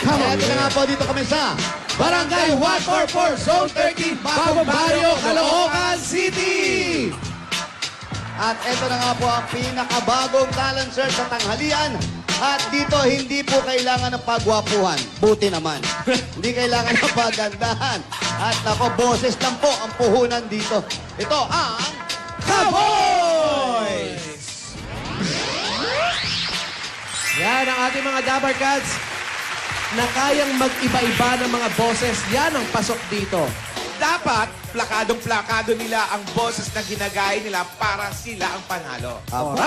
Come on. Ito na nga po, dito kami sa Barangay 144, Zone 30, Bagong Barrio, Caloocan City. At ito na nga po ang pinakabagong talent search sa tanghalian. At dito, hindi po kailangan ng pagwapuhan. Buti naman. Hindi kailangan ng paggandahan. At ako, boses lang po ang puhunan dito. Ito ang Cowboys! Yan ang ating mga Dabar Cats na kayang mag-iba-iba ng mga boses. Yan ang pasok dito. Dapat, plakadong-plakado nila ang boses na ginagaya nila para sila ang panalo.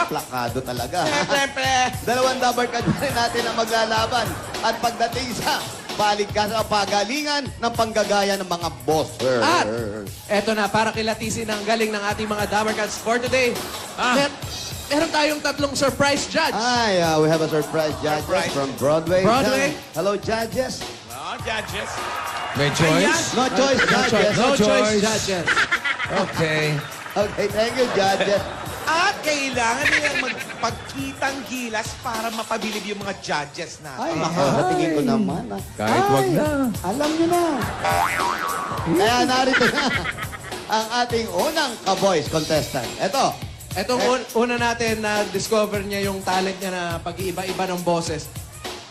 Plakado talaga. Siyempre, Dalawang Dabar Cats rin natin ang maglalaban. At pagdating sa paligkas o pagalingan ng panggagaya ng mga bosser. At eto na, para kilatisin ang galing ng ating mga Dabar Cats for today. Meron tayong tatlong surprise judge. Hi, we have a surprise judges Surprise. from Broadway. Broadway. Hello, judges. judges. May choice? No choice, judges. No choice choice. judges. Okay. Okay, thank you, judges. At kailangan nilang magpagkitang gilas para mapabilib yung mga judges Ay, natin. sa tingin ko naman. Kahit wag na. Alam niyo na. Kaya narito na ang ating unang Cowboys contestant. Ito. Etong una natin na discover niya yung talent niya na pag-iiba-iba ng boses.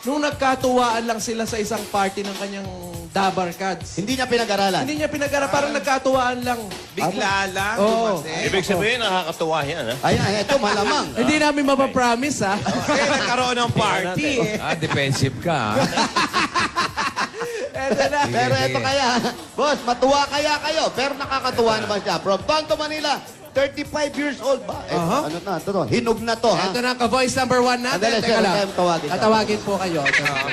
Nung nagkatuwaan lang sila sa isang party ng kanyang Dabar Cats. Hindi niya pinag-aralan. Hindi niya pinag-ara, parang nagkatuwaan lang. Bigla lang, Oo. dumating. Ibig sabihin, nakakatuwa yan, ha? Ayan, ito malamang. Hindi namin mapapromise, ha? Kasi nagkaroon ng party eh. Defensive ka. Eto na. Pero ito kaya, boss, matuwa kaya kayo. Pero nakakatuwa naman siya. From Tondo, Manila, 35 years old ba? Ano na, ito, hinog na to, ha? Ito na, ka-voice number 1 natin. Andali, Teka sir, lang. tayo tawagin. Tatawagin po kayo.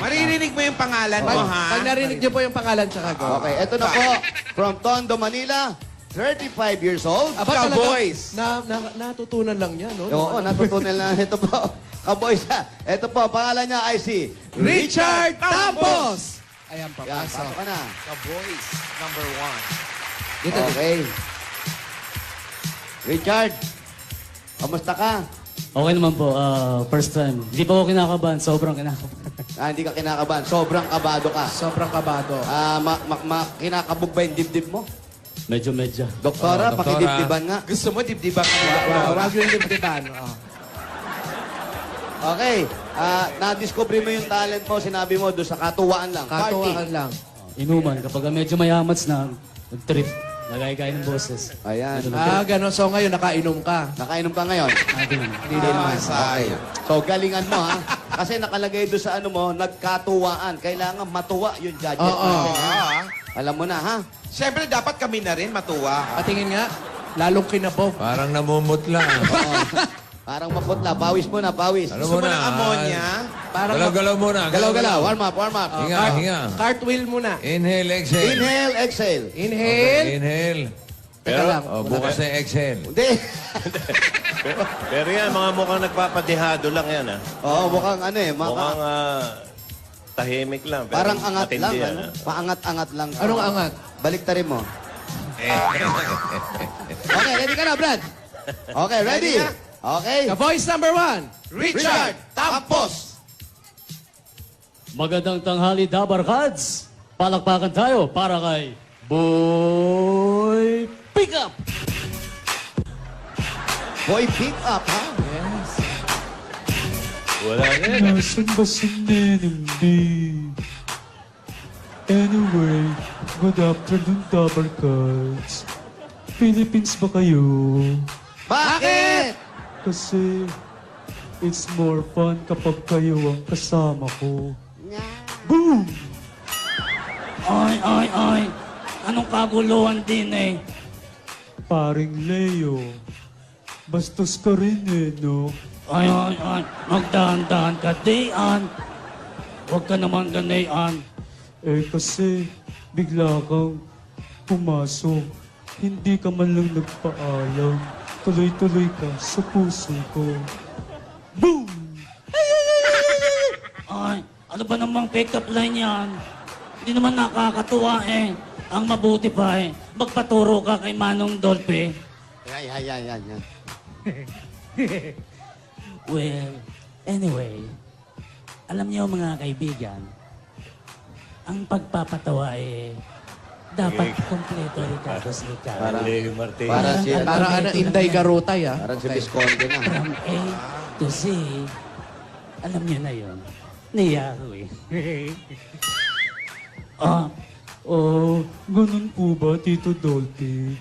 Maririnig mo yung pangalan mo, ha? Pag narinig niyo po yung pangalan, tsaka go. Okay, ito na po. From Tondo, Manila, 35 years old. Aba, talaga, Cowboys. natutunan lang niya, no? Oo, natutunan lang. Ito po, Cowboys. Ito po, pangalan niya ay si Richard Tampos! Ayan, Yan, papasok. pasok ka na. Cowboys, number 1. Dito, Okay. Richard, kamusta ka? Okay naman po, first time. Hindi pa ako kinakabahan, sobrang kinakabahan. Hindi ka kinakabahan. Sobrang kabado ka. Sobrang kabado. Kinakabog ba yung dibdib mo? Medyo. Doktora, Oo, doktora. pakidibdiban nga. Gusto mo, dibdiba ka Wag yung dibdiban. Oh. Okay. Na-discover mo yung talent mo, sinabi mo doon sa katuwaan lang. Katuwaan lang. Inuman, kapag medyo mayamats na, nag-trip, nagay-gay ng boses. Ayan. Gano'n. So ngayon, nakainom ka. Nakainom ka ngayon? Hindi naman. Hindi naman. sayang. So, galingan mo, ha? Kasi nakalagay doon sa ano mo, nagkatuwaan. Kailangan matuwa yung judges. Oo. natin, ha? Alam mo na, ha? Siyempre, dapat kami na rin matuwa. Patingin nga, lalong kinabog. Parang namumutla. Oo. Parang maputla. Pawis mo na, pawis. Ano Gusto mo muna? ng ammonia? Parang Galaw-galaw muna. Galaw-galaw. Warm up, warm up. Hinga, hinga. Cartwheel muna. Inhale, exhale. Inhale, exhale. Inhale. Okay, inhale. Teka lang. Oh, bukas na yung exhale. Hindi. Pero yan, mga mukhang nagpapadehado lang yan, ha? Oo, mukhang ano eh. Mukhang tahimik lang. Pero Parang angat matindi lang. yan, Ano? ha? Paangat-angat lang. Anong angat? Baliktarin mo. Okay, ready ka na, Brad? Okay, ready? Ready na? Okay. Ka-voice number 1. Richard Tampos! Magandang tanghali, Dabar Cats! Palakpakan tayo para kay Boy Pickup! Boy, pick up, ha? Wala rin. Nasaan ba si Neneng Anyway, good afternoon, Dabar Cats. Philippines ba kayo? Bakit? Kasi it's more fun kapag kayo ang kasama ko. Boom! Ay! Anong kaguluhan din eh? Paring Leo, bastos ka rin eh, no? Ay! Magdahan-dahan ka, Dayan! Huwag ka naman ganayan. Eh kasi bigla kang pumasok. Hindi ka man lang nagpaalam. Tuloy-tuloy ka sa puso ko. Boom! Ay, ano ba namang pick-up line yan? Hindi naman nakakatuwa eh. Ang mabuti pa eh, magpaturo ka kay Manong Dolphy. Yan. Well, anyway, alam niyo mga kaibigan, ang pagpapatawa dapat kompleto, Ricardo Sica. Leo Martin. Para si, Para ano, Inday Garutay, ah. parang si Visconde na. From A to Z, alam niyo na yun. Niyaho eh. Ganun po ba, Tito Dolphy?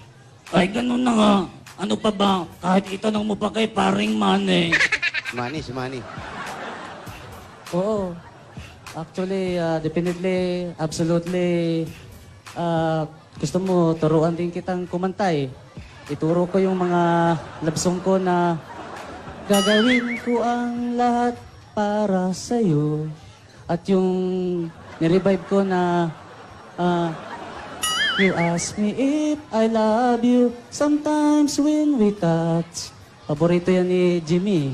Ay, ganun na nga. Ano pa ba? Kahit itanong mo pa kay paring Manny. Si Manny. Oo. Actually, definitely, absolutely, gusto mo, turuan din kitang kumanta eh. Ituro ko yung mga love song ko na gagawin ko ang lahat para sa'yo. At yung nirevive ko na you ask me if I love you sometimes when we touch. Paborito yan ni Jimmy.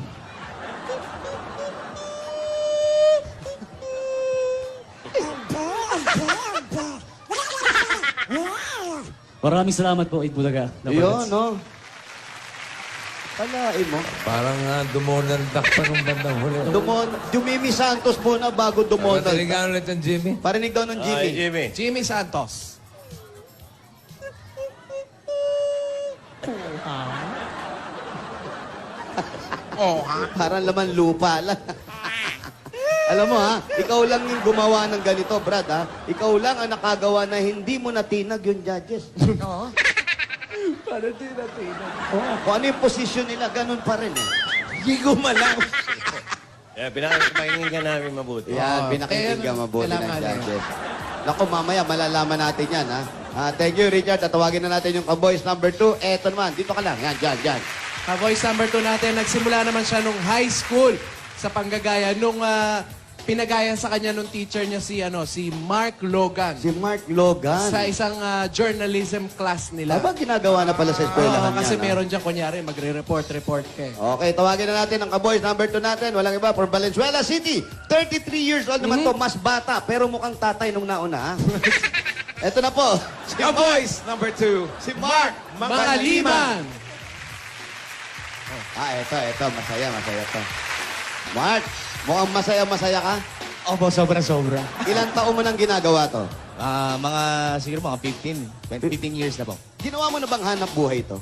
Maraming salamat po, Eid Bulaga. Yun, no? Palain mo. Parang dumonaldak pa nung bandang huli. Jimmy Santos muna bago Dumonald. Mataligan ulit ang Jimmy. Parinig daw ng Ay, Jimmy. Jimmy. Jimmy Santos. Parang laman lupa lang. Alam mo ha, ikaw lang yung gumawa ng ganito, Brad ha. Ikaw lang ang nakagawa na hindi mo natinag yung judges. Oo. Paano di natin? Oo. Kung ano yung posisyon nila, ganun pa rin eh. Hindi gumalaw. Pinakinggan namin mabuti. Yan, Oo, pinakinggan kaya mabuti ng kailangan judges. Naku, mamaya malalaman natin yan ha. Thank you, Richard. Tatawagin na natin yung Cowboys number 2. Eto naman, dito ka lang. Yan, dyan. Voice number 2 natin, nagsimula naman siya nung high school sa panggagaya. Nung pinagaya sa kanya nung teacher niya si Mark Logan. Si Mark Logan. Sa isang journalism class nila. Aba, ginagawa na pala sa eskwelahan Oo, kasi yan, ha? meron dyan, kunyari, magre-report ka eh. Okay, tawagin na natin ang Cowboys number 2 natin. Walang iba, from Valenzuela City. 33 years old naman to, mas bata, pero mukhang tatay nung nauna, ha? Ito na po. Si Cowboys number 2. Si Mark Mangaliman! Ito. Masaya to. Mark, mukhang masaya ka? Opo, sobra-sobra. Ilang taon mo nang ginagawa to? Siguro mga 15 years na po. Ginawa mo na bang hanap buhay to?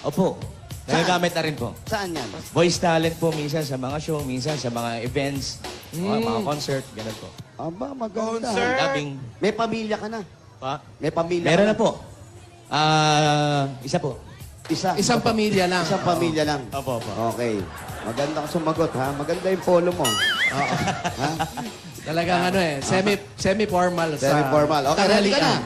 Opo, nagagamit na rin po. Saan yan? Voice talent po minsan sa mga show, minsan sa mga events, mga concert, gano'n po. Aba, maganda. Concert. Dubbing. May pamilya ka na. Pa? May pamilya Meron ka na po. Isa po. Isang pamilya lang. Isang pamilya lang. Opo. Okay. Maganda ka sumagot, ha? Maganda yung polo mo. Oo. Ha? Talagang semi-formal sa Semi-formal. Okay, ready ka na? tanghalian.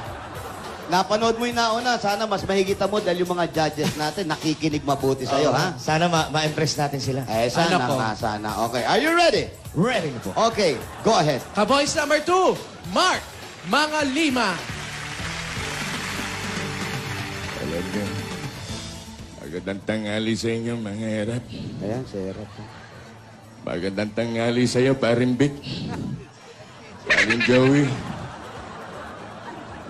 Napanood mo yung nauna. Sana mas mahigita mo dahil yung mga judges natin nakikinig mabuti sa'yo, ha? Sana ma-impress natin sila. Sana Ano po? nga, sana. Okay. Are you ready? Ready na po. Okay. Go ahead. Ka-voice number 2, Mark Mangaliman. Talaga. Magandang tanghali sa inyo, mga herap. Ayan, sir. Magandang tanghali sa iyo, paring Vic. Paring Joey.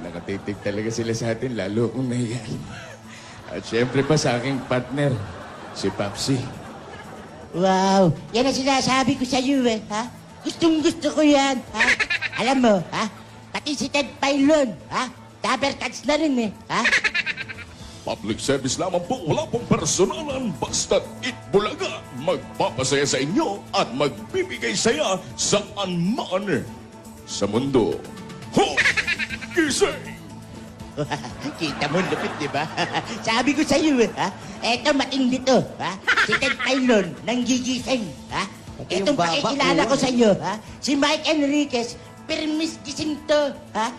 Nakatitig talaga sila sa atin, lalo kung nahiyan. At syempre pa sa aking partner, si Papsi. Wow, yan ang sinasabi ko sa iyo eh, ha? Gustong gusto ko yan, ha? Alam mo, ha? Pati si Ted Pailon, ha? Dabber cats na rin eh, ha? Public service lamang po, wala pong personalan. Basta't Itbulaga, magpapasaya sa inyo at magbibigay saya saan man sa mundo. Ho! Gising! Kita mo, lupit, di ba? Sabi ko sa iyo, ha? Eto, matindi to, ha? Si Ted Pailon, nanggigising, ha? Yung Etong baba, pakikilala ko sa iyo, ha? Si Mike Enriquez, permis gising to, ha?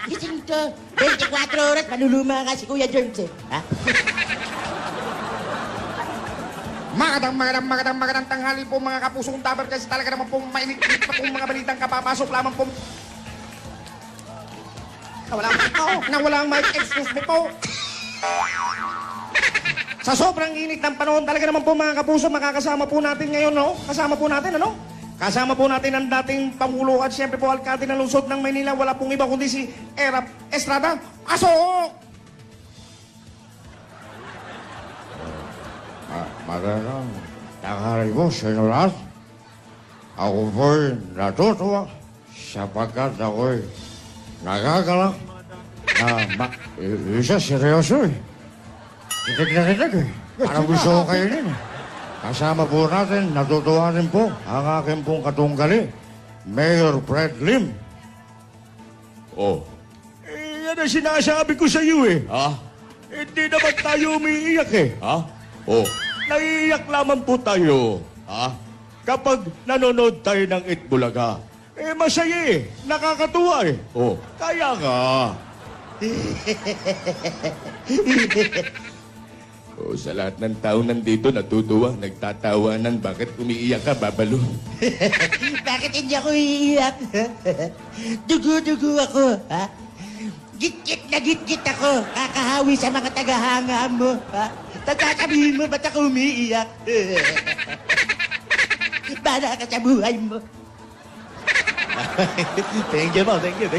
Gising to. 24 oras, maluluma ka si Kuya Jones, eh, ha? Magandang tanghali po mga kapusong tabar kasi talaga naman pong mainit-init pa pong mga balitang kapapasok lamang po. Nawala ang mic, excuse me po. Sa sobrang init ng panahon, talaga naman po mga kapuso, makakasama po natin ngayon, no? Kasama po natin, ano? Kasama po natin ang dating Pangulo at siyempre po Alcalde ng Lungsod ng Maynila. Wala pong iba kundi si Erap Estrada. Pasok! Makarang, Tanghali po sa inyo lahat. Ako po'y natutuwa sapagkat ako'y nagagalak na isa seryoso eh. Titig na titig eh. Parang gusto ko kayo din eh. Kasama po natin, natutuwa rin po ang aking pong katunggali, Mayor Fred Lim. Oh, Yan ang sinasabi ko sa iyo eh. ha? Hindi naman tayo umiiyak eh. Ha? Oh, Naiiyak lamang po tayo. ha? Kapag nanonood tayo ng Itbulaga, masaya eh. Nakakatuwa eh. Oh, Kaya nga. oh, sa lahat ng tao nandito natutuwa, nagtatawanan, bakit umiiyak ka, Babalo? Bakit hindi ako iiyak? Dugo-dugo ako, ha? Git-git na git-git ako. Kakahawi sa mga tagahanga mo, ha? Tatasabihin mo, ba't ako umiiyak? Bala ka sa buhay mo. Thank you, Thank you.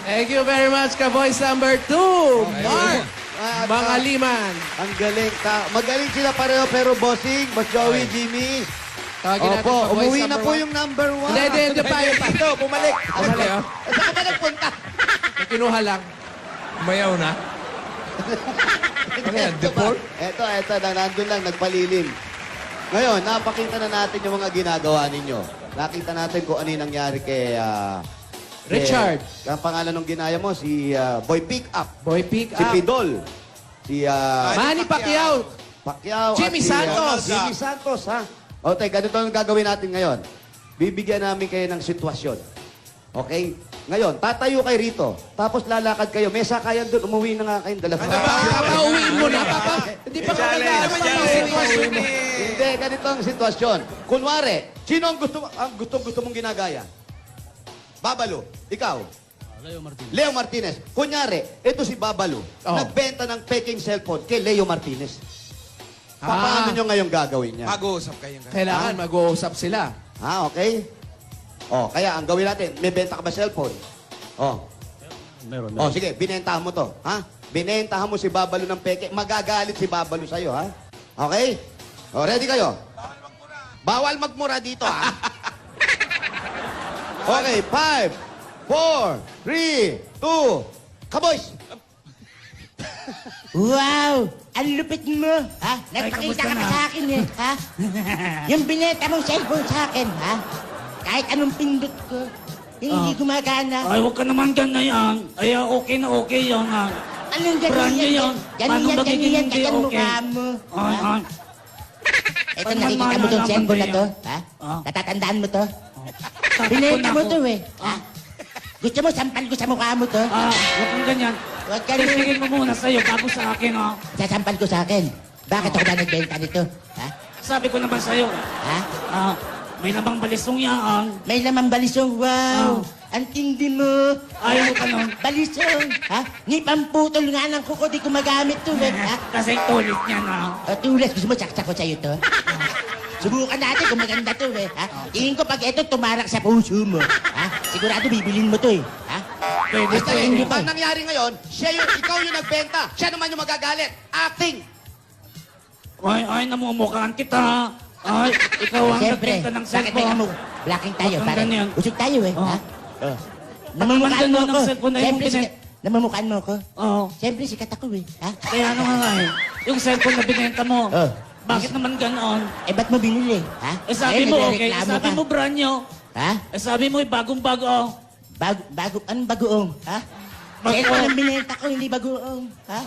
Thank you very much, ka-voice number 2, Mark Mangaliman. Ang galing. Magaling sila pareho pero bossing, Boss Joey, Jimmy. Tawagin natin Opo, pa, voice umuwi na number po one. yung number 1. Hindi pa yun. Ito, bumalik. Bumalik, oh. Saan ka ba nagpunta? May kinuha lang. Umayaw na. Ano yan, deport? Ito, nandun lang, nagpalilim. Ngayon, napakita na natin yung mga ginagawa ninyo. Nakita natin kung ano yung nangyari kay... Richard. Ang pangalan ng ginaya mo, si Boy Pick Up. Boy Pick Si Up. Pidol. Si Manny Pacquiao. Pacquiao. Jimmy at si, Santos. Jimmy Santos, ha? O, ganito ang gagawin natin ngayon. Bibigyan namin kayo ng sitwasyon. Okay? Ngayon, tatayo kayo rito. Tapos lalakad kayo. May sakayan doon. Umuwi na nga kayong dalawa. Papauwiin mo na, papa. Hindi pa kami sitwasyon eh. Hindi, ganito ang sitwasyon. Kunwari, sino ang gusto mong ginagaya? Babalo. Ikaw? Leo Martinez. Kunyari, ito si Babalo. Oh. Nagbenta ng peking cellphone kay Leo Martinez. Paano nyo ngayon gagawin niya? Kailangan mag-uusap sila. Okay? Kaya ang gawin natin, may benta ka ba cellphone? Meron. Sige, binentahan mo to. Ha? Binentahan mo si Babalo ng peke. Magagalit si Babalo sa'yo, ha? Okay? Ready kayo? Bawal magmura dito, ha? Okay, 5, 4, 3, 2, kaboys! Wow! Ang lupit mo, ha? Nagpakita ka pa sa akin, eh, ha? Yung binenta mong cellphone sa akin, ha? Kahit anong pindot ko, hindi gumagana. Ay, huwag ka naman ganyan. Ay, okay na okay yan, ha? Anong Brand new yan. Paano magiging ganyan, hindi ganyan okay? mukha mo. Ay, ha? ay. Ito, Paano nakikita mo malalaman tong cellphone na ba to, yan? ha? Ah. Natatandaan mo to? Takot Binenta na mo ako. to, eh. Ha? Gusto mo, sampal ko sa mukha mo to? Huwag kang ganyan. Huwag ka Titigil mo muna sa'yo bago sa akin, ha? Sasampal ko sa akin. Bakit ako ba nagbenta nito? Ha? Sabi ko naman sa'yo, Ha? may namang balisong yan. May lamang balisong. Wow! Ang tindi mo. Ayaw mo ka nun. Balisong. Ha? Ni pamputol nga ng kuko, di ko magamit to, eh. Ha? Kasi tulit niya na. Tulas, gusto mo saksak ko sa'yo to? Subukan natin kung maganda to, eh. Ha? Tingin ko pag ito tumarak sa puso mo. Ha? Sigurado bibilin mo to, eh. Ha? Pwede, Basta pwede. hindi pa. Ang nangyari ngayon, ikaw yung nagbenta. Siya naman yung magagalit. Acting! Ay, namumukhaan kita. Ay, ikaw ang Siyempre, nagbenta ng bakit may cellphone. blocking tayo? Huwag kang Para ganyan. usog tayo, eh. Oh. Ha? Namumukhaan mo Bakit ako. ng cellphone na yung Siyempre, binet- sikat. Namumukhaan mo ako. Oo. Siyempre, sikat ako, eh. Ha? Kaya ano nga eh. Yung cellphone na binenta mo. Oh. Bakit naman ganon? Eh, ba't mo binili? Ha? Eh sabi Ngayon, mo okay. Eh nagrereklamo sabi ka. mo brand new. Ha? Eh sabi mo bagong-bago. Anong bagoong? Ha? Cellphone ang binenta ko, hindi bagoong. Ha?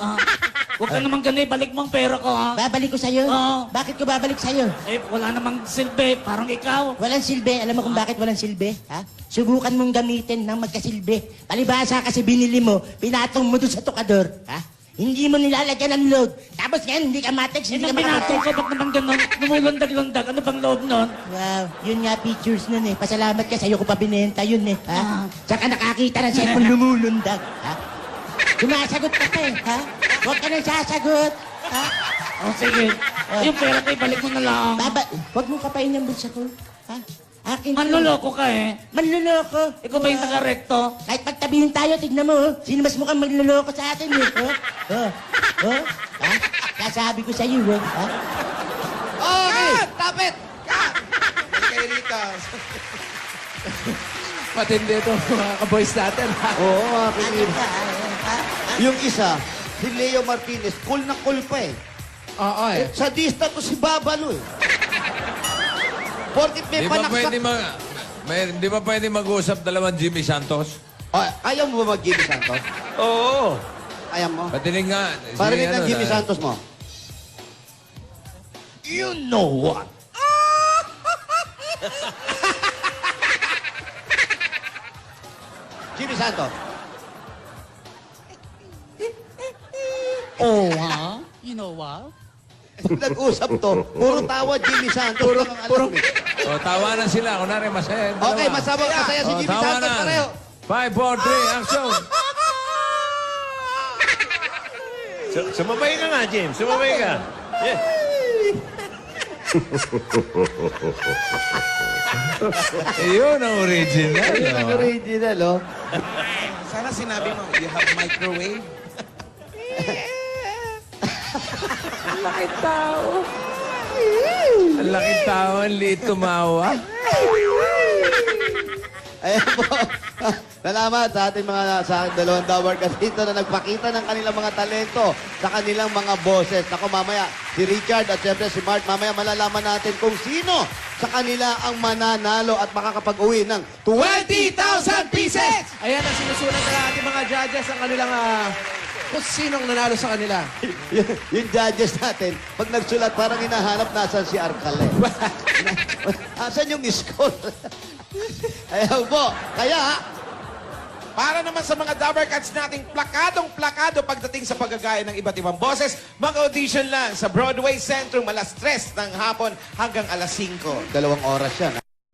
Huwag ka naman ganun. Balik mo ang pera ko, ha? Babalik ko sa'yo? Oo. Bakit ko babalik sa'yo? Eh, wala namang silbi. Parang ikaw. Walang silbi. Alam mo kung bakit walang silbi? Ha? Subukan mong gamitin ng magkasilbi. Palibhasa kasi binili mo, pinatong mo doon sa tukador. Ha? Hindi mo nilalagyan ng load. Tapos ngayon, hindi ka matex, Eh, hindi ka nang binatong makatext. ko, ba't naman ganun? Lumulundag-lundag. Ano bang loob nun? Wow, yun nga features nun eh. Pasalamat ka, sa'yo ko pa binenta yun eh. Ha? Tsaka nakakita ng cellphone lumulundag. Ha? Sumasagot ka pa eh. Ha? Huwag ka nang sasagot. Ha? Oh, sige. Yung pera ko, ibalik mo na lang. Huwag mo kapain yung bulsa ko. Ha? Akin to. Manloloko ka eh. Manloloko. Ikaw ba yung taga-recto? Kahit pagtabihin tayo, tignan mo, oh. Sino mas mukhang manloloko sa atin, eh? Ha? Ha? Kasabi ko sa'yo, eh. Ha? Okay! Kapit! Kay Rita. Matindi ito, mga ka-boys natin. Oo, mga kaibigan. Yung isa, si Leo Martinez, cool na cool pa eh. Oo eh. Sadista to si Babalo eh. Porkit may Di ba panaksak. pwede di ba pwede mag-usap dalawang Jimmy Santos? Oh, ayaw mo ba mag-Jimmy Santos? Oo. Ayaw mo? Patinig nga. Parinig ng Jimmy Santos mo. You know what? Jimmy Santos. Oh, ha? You know what? Pag nag-usap to, puro tawa Jimmy Santos. Puro, puro- O, tawanan sila. Kunwari, masaya. dalawa. Okay, masaya si O, Jimmy Santos tawanan. pareho. 5, 4, 3, action! Sumabay ka nga, James. Sumabay ka. Yeah. Yun ang original. Ayun ang no? original, oh. Sana sinabi mo, you have microwave? Laking tao. Ang laking tao, ang liit tumawa. Ayan po. Salamat sa ating sa ating dalawang Dabar dito na nagpakita ng kanilang mga talento sa kanilang mga boses. Ako mamaya, si Richard at siyempre si Mark, mamaya malalaman natin kung sino sa kanila ang mananalo at makakapag-uwi ng 20,000 pieces! Ayan ang sinusulat ng ating mga judges ang kanilang kung sinong nanalo sa kanila. yung judges natin, pag nagsulat, parang hinahanap nasan si Arcale. Asan yung score? Ayaw po. Kaya, Para naman sa mga Dabber Cats nating plakadong-plakado pagdating sa paggagaya ng iba't ibang boses, mag-audition lang sa Broadway Centrum alas 3 ng hapon hanggang alas 5. 2 oras yan.